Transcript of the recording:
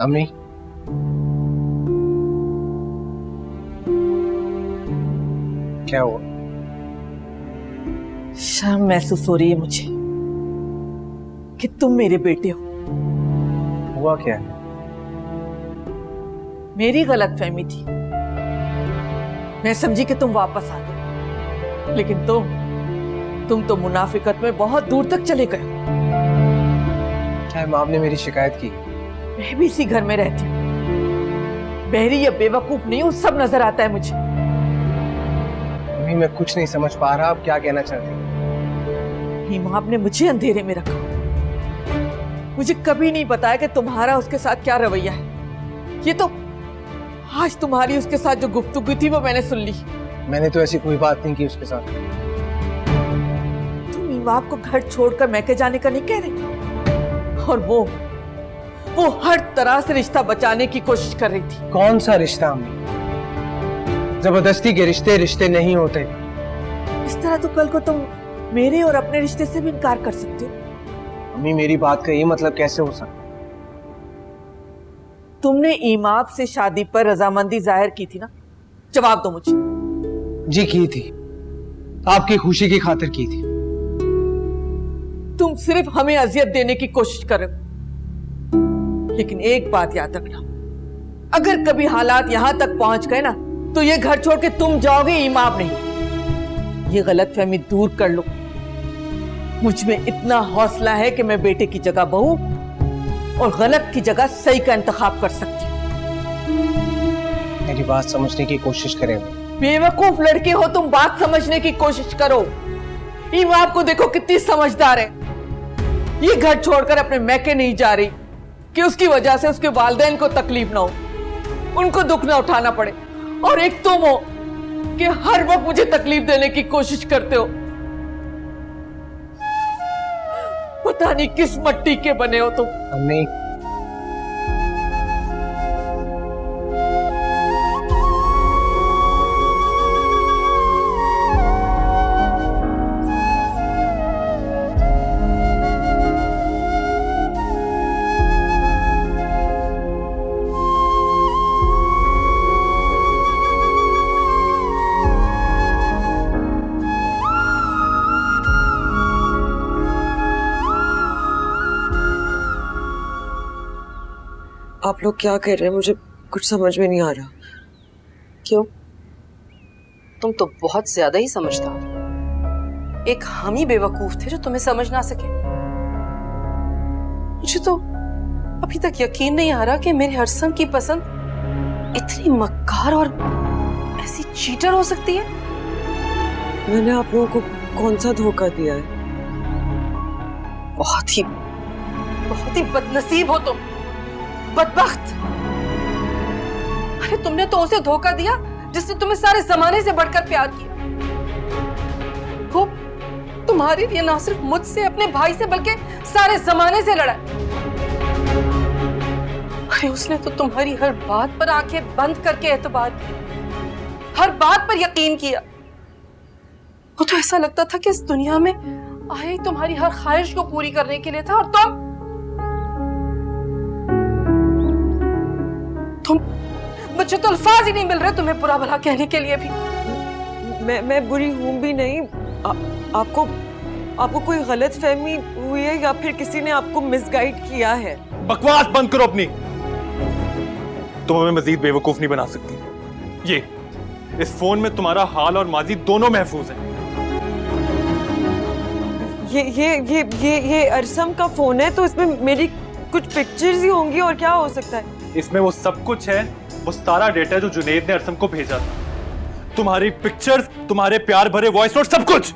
अम्मी, क्या हुआ? शर्म महसूस हो रही है मुझे कि तुम मेरे बेटे हो। हुआ क्या है? मेरी गलतफहमी थी। मैं समझी कि तुम वापस आ गए, लेकिन तुम तो मुनाफिकत में बहुत दूर तक चले गए हो। क्या है, माँ ने मेरी शिकायत की? मैं भी इसी घर में रहती हूँ। बहरी या बेवकूफ नहीं हूँ, सब नजर आता है मुझे। अम्मी, मैं कुछ नहीं समझ पा रहा, आप क्या कहना चाहती हैं? हिमाब ने मुझे अंधेरे में रखा। मुझे कभी नहीं बताया कि तुम्हारा उसके साथ क्या रवैया है। ये तो आज तुम्हारी उसके साथ जो गुफ्तगू थी वो मैंने सुन ली। मैंने तो ऐसी कोई बात नहीं की उसके साथ। तुम हिमाब को घर छोड़कर मैके जाने का नहीं कह रही, और वो हर तरह से रिश्ता बचाने की कोशिश कर रही थी। कौन सा रिश्ता अम्मी? जबरदस्ती के रिश्ते नहीं होते। इस तरह तो कल को तुम मेरे और अपने रिश्ते से भी इनकार कर सकते हो। अम्मी, मेरी बात का ये मतलब कैसे हो सकता? तुमने इमाब से शादी पर रजामंदी जाहिर की थी ना? जवाब दो मुझे। जी की थी, आपकी खुशी की खातिर की थी। तुम सिर्फ हमें अजियत देने की कोशिश कर रहे हो। लेकिन एक बात याद रखना, अगर कभी हालात यहां तक पहुंच गए ना, तो ये घर छोड़ के तुम जाओगे, इमाब नहीं। ये गलतफहमी दूर कर लो। मुझ में इतना हौसला है कि मैं बेटे की जगह बहू और गलत की जगह सही का इंतखाब कर सकती हूँ। मेरी बात समझने की कोशिश करें। बेवकूफ लड़के हो तुम, बात समझने की कोशिश करो। इमाब को देखो कितनी समझदार है। ये घर छोड़कर अपने मैके नहीं जा रही कि उसकी वजह से उसके वालिदैन को तकलीफ ना हो, उनको दुख ना उठाना पड़े। और एक तुम हो कि हर वक्त मुझे तकलीफ देने की कोशिश करते हो। पता नहीं किस मट्टी के बने हो तुम। अम्मी, आप लोग क्या कर रहे हैं? मुझे कुछ समझ में नहीं आ रहा। क्यों? तुम तो बहुत ज्यादा ही समझदार हो। एक हम ही बेवकूफ थे जो तुम्हें समझ ना सके। मुझे तो अभी तक यकीन नहीं आ रहा कि मेरे अरसम की पसंद इतनी मक्कार और ऐसी चीटर हो सकती है। मैंने आप लोगों को कौन सा धोखा दिया है? बहुत ही बदनसीब हो तुम, बदबख्त। अरे तुमने तो उसे धोखा दिया जिसने तुम्हें सारे जमाने से बढ़कर प्यार किया। वो तुम्हारे लिए ना सिर्फ मुझसे, अपने भाई से, बल्कि सारे जमाने से लड़ा। अरे उसने तो तुम्हारी हर बात पर आंखें बंद करके एतबार किया, हर बात पर यकीन किया। वो तो ऐसा लगता था कि इस दुनिया में आया ही तुम्हारी हर ख्वाहिश को पूरी करने के लिए था, और तुम मुझे तो अल्फाज ही नहीं मिल रहे तुम्हें बुरा भला कहने के लिए भी। मैं बुरी हूं भी नहीं। आपको कोई गलत फहमी हुई है या फिर किसी ने आपको मिसगाइड किया है? बकवास बंद करो अपनी। तुम हमें मजीद बेवकूफ नहीं बना सकती। ये इस फोन में तुम्हारा हाल और माजी दोनों महफूज है। ये अरसम का फोन है, तो इसमें मेरी कुछ पिक्चर्स ही होंगी, और क्या हो सकता है? इसमें वो सब कुछ है, वो सारा डेटा जो जुनेद ने अरसम को भेजा था। तुम्हारी पिक्चर्स, तुम्हारे प्यार भरे वॉइस नोट, सब कुछ।